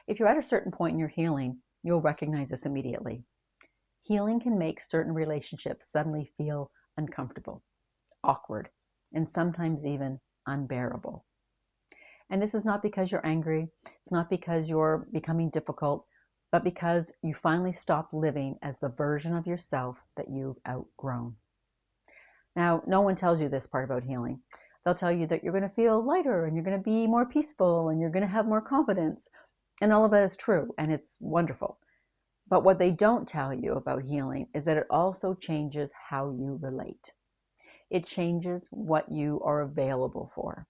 If you're at a certain point in your healing, you'll recognize this immediately. Healing can make certain relationships suddenly feel uncomfortable, awkward, and sometimes even unbearable. And this is not because you're angry, it's not because you're becoming difficult, but because you finally stop living as the version of yourself that you've outgrown. Now, no one tells you this part about healing. They'll tell you that you're going to feel lighter and you're going to be more peaceful and you're going to have more confidence. And all of that is true and it's wonderful. But what they don't tell you about healing is that it also changes how you relate. It changes what you are available for.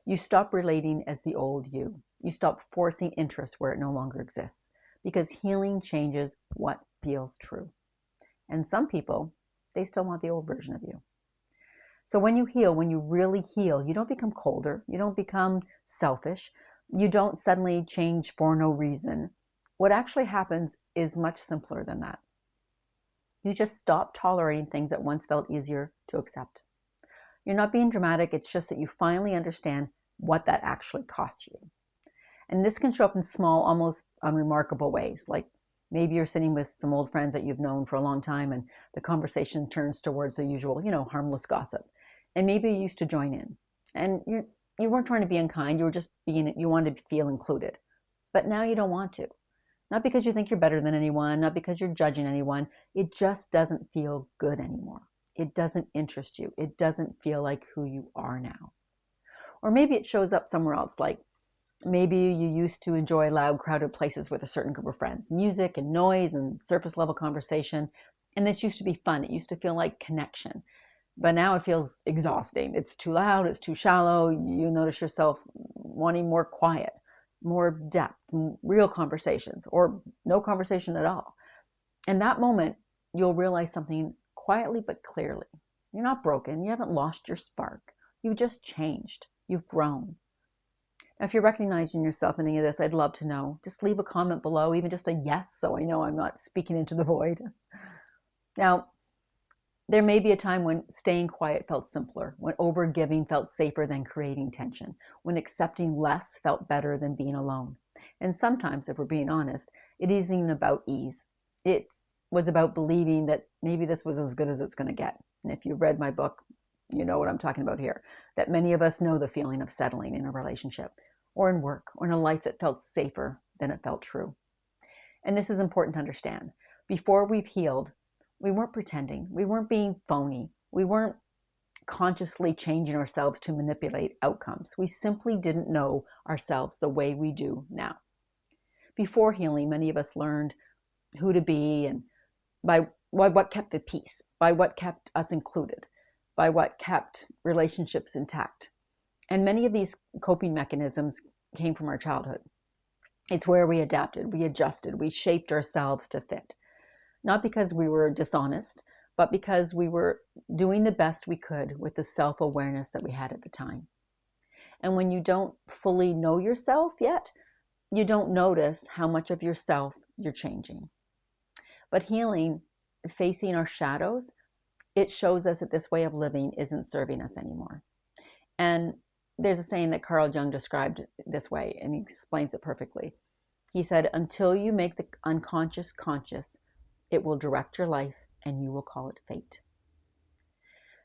You stop relating as the old you. You stop forcing interest where it no longer exists, because healing changes what feels true. And some people, they still want the old version of you. So when you heal, when you really heal, you don't become colder. You don't become selfish. You don't suddenly change for no reason. What actually happens is much simpler than that. You just stop tolerating things that once felt easier to accept. You're not being dramatic. It's just that you finally understand what that actually costs you. And this can show up in small, almost unremarkable ways. Like maybe you're sitting with some old friends that you've known for a long time and the conversation turns towards the usual, harmless gossip. And maybe you used to join in. And you weren't trying to be unkind. You were just you wanted to feel included. But now you don't want to. Not because you think you're better than anyone, not because you're judging anyone. It just doesn't feel good anymore. It doesn't interest you. It doesn't feel like who you are now. Or maybe it shows up somewhere else, like maybe you used to enjoy loud, crowded places with a certain group of friends, music and noise and surface level conversation. And this used to be fun. It used to feel like connection. But now it feels exhausting. It's too loud. It's too shallow. You notice yourself wanting more quiet, more depth, real conversations, or no conversation at all. In that moment, you'll realize something quietly but clearly. You're not broken. You haven't lost your spark. You've just changed. You've grown. Now, if you're recognizing yourself in any of this, I'd love to know. Just leave a comment below, even just a yes, so I know I'm not speaking into the void. Now, there may be a time when staying quiet felt simpler, when overgiving felt safer than creating tension, when accepting less felt better than being alone. And sometimes, if we're being honest, it isn't even about ease. It was about believing that maybe this was as good as it's going to get. And if you've read my book, you know what I'm talking about here, that many of us know the feeling of settling in a relationship or in work or in a life that felt safer than it felt true. And this is important to understand. Before we've healed, we weren't pretending. We weren't being phony. We weren't consciously changing ourselves to manipulate outcomes. We simply didn't know ourselves the way we do now. Before healing, many of us learned who to be and by what kept the peace, by what kept us included, by what kept relationships intact. And many of these coping mechanisms came from our childhood. It's where we adapted, we adjusted, we shaped ourselves to fit. Not because we were dishonest, but because we were doing the best we could with the self-awareness that we had at the time. And when you don't fully know yourself yet, you don't notice how much of yourself you're changing. But healing, facing our shadows, it shows us that this way of living isn't serving us anymore. And there's a saying that Carl Jung described this way, and he explains it perfectly. He said, until you make the unconscious conscious, it will direct your life and you will call it fate.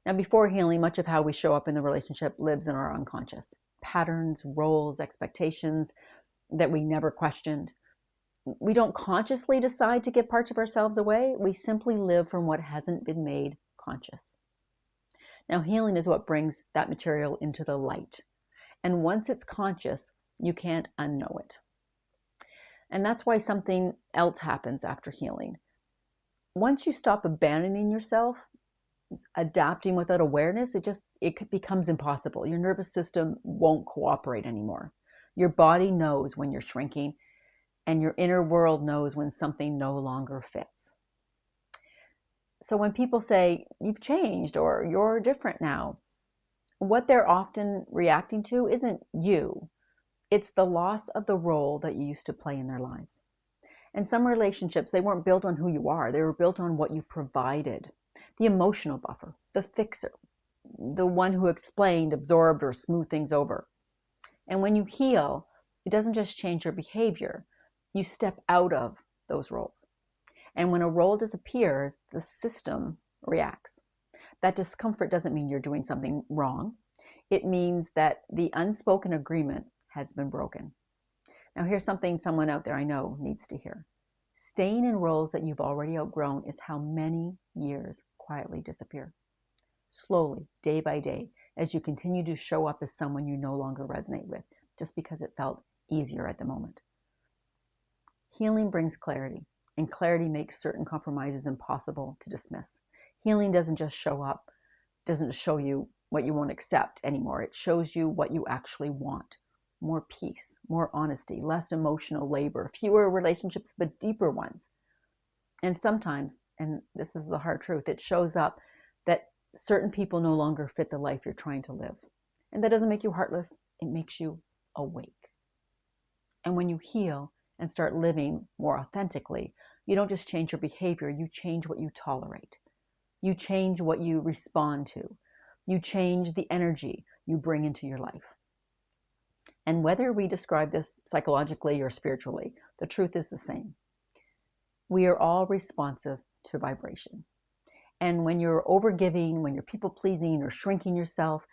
Now, before healing, much of how we show up in the relationship lives in our unconscious. Patterns, roles, expectations that we never questioned. We don't consciously decide to give parts of ourselves away. We simply live from what hasn't been made conscious. Now, healing is what brings that material into the light. And once it's conscious, you can't unknow it. And that's why something else happens after healing. Once you stop abandoning yourself, adapting without awareness, it becomes impossible. Your nervous system won't cooperate anymore. Your body knows when you're shrinking, and your inner world knows when something no longer fits. So when people say, you've changed or you're different now, what they're often reacting to isn't you. It's the loss of the role that you used to play in their lives. And some relationships, they weren't built on who you are. They were built on what you provided. The emotional buffer, the fixer, the one who explained, absorbed, or smoothed things over. And when you heal, it doesn't just change your behavior. You step out of those roles. And when a role disappears, the system reacts. That discomfort doesn't mean you're doing something wrong. It means that the unspoken agreement has been broken. Now, here's something someone out there I know needs to hear. Staying in roles that you've already outgrown is how many years quietly disappear. Slowly, day by day, as you continue to show up as someone you no longer resonate with, just because it felt easier at the moment. Healing brings clarity, and clarity makes certain compromises impossible to dismiss. Healing doesn't just show up, doesn't show you what you won't accept anymore. It shows you what you actually want. More peace, more honesty, less emotional labor, fewer relationships, but deeper ones. And sometimes, and this is the hard truth, it shows up that certain people no longer fit the life you're trying to live. And that doesn't make you heartless, it makes you awake. And when you heal and start living more authentically, you don't just change your behavior, you change what you tolerate. You change what you respond to. You change the energy you bring into your life. And whether we describe this psychologically or spiritually, the truth is the same. We are all responsive to vibration. And when you're overgiving, when you're people-pleasing or shrinking yourself,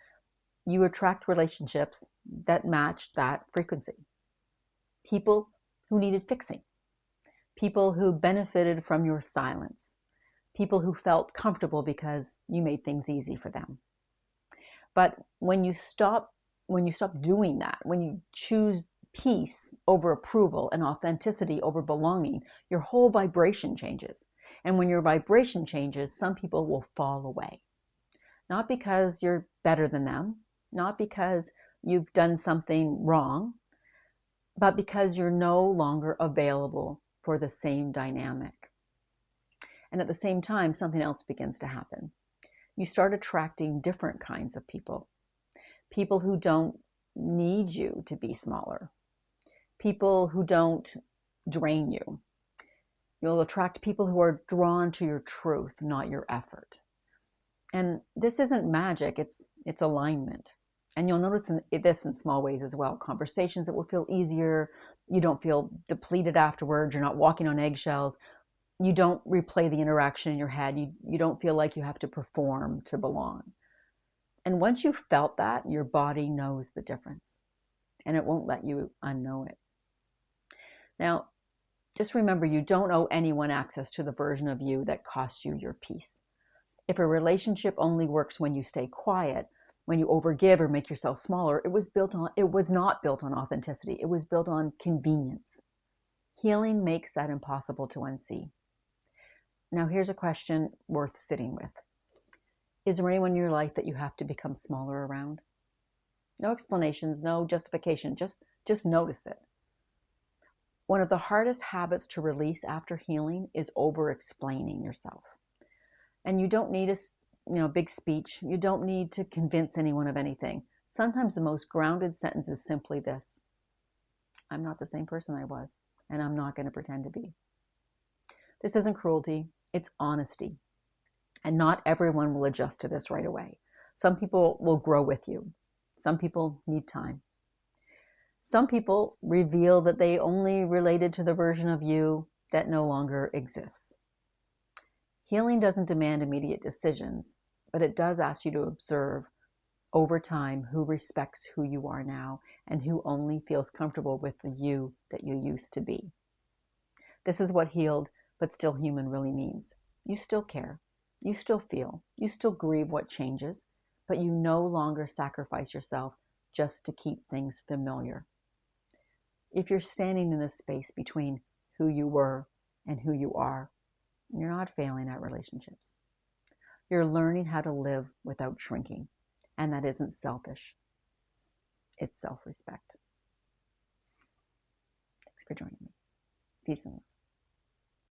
you attract relationships that match that frequency. People who needed fixing. People who benefited from your silence. People who felt comfortable because you made things easy for them. But when you stop doing that, when you choose peace over approval and authenticity over belonging, your whole vibration changes. And when your vibration changes, some people will fall away. Not because you're better than them, not because you've done something wrong, but because you're no longer available for the same dynamic. And at the same time, something else begins to happen. You start attracting different kinds of people. People who don't need you to be smaller. People who don't drain you. You'll attract people who are drawn to your truth, not your effort. And this isn't magic, it's alignment. And you'll notice this in small ways as well. Conversations that will feel easier. You don't feel depleted afterwards. You're not walking on eggshells. You don't replay the interaction in your head. You don't feel like you have to perform to belong. And once you've felt that, your body knows the difference. And it won't let you unknow it. Now, just remember, you don't owe anyone access to the version of you that costs you your peace. If a relationship only works when you stay quiet, when you overgive or make yourself smaller, it was not built on authenticity. It was built on convenience. Healing makes that impossible to unsee. Now, here's a question worth sitting with. Is there anyone in your life that you have to become smaller around? No explanations, no justification, just notice it. One of the hardest habits to release after healing is over-explaining yourself. And you don't need a big speech. You don't need to convince anyone of anything. Sometimes the most grounded sentence is simply this: I'm not the same person I was, and I'm not going to pretend to be. This isn't cruelty, it's honesty. And not everyone will adjust to this right away. Some people will grow with you. Some people need time. Some people reveal that they only related to the version of you that no longer exists. Healing doesn't demand immediate decisions, but it does ask you to observe over time who respects who you are now and who only feels comfortable with the you that you used to be. This is what healed but still human really means. You still care. You still feel. You still grieve what changes, but you no longer sacrifice yourself just to keep things familiar. If you're standing in this space between who you were and who you are, you're not failing at relationships. You're learning how to live without shrinking, and that isn't selfish. It's self-respect. Thanks for joining me. Peace and love.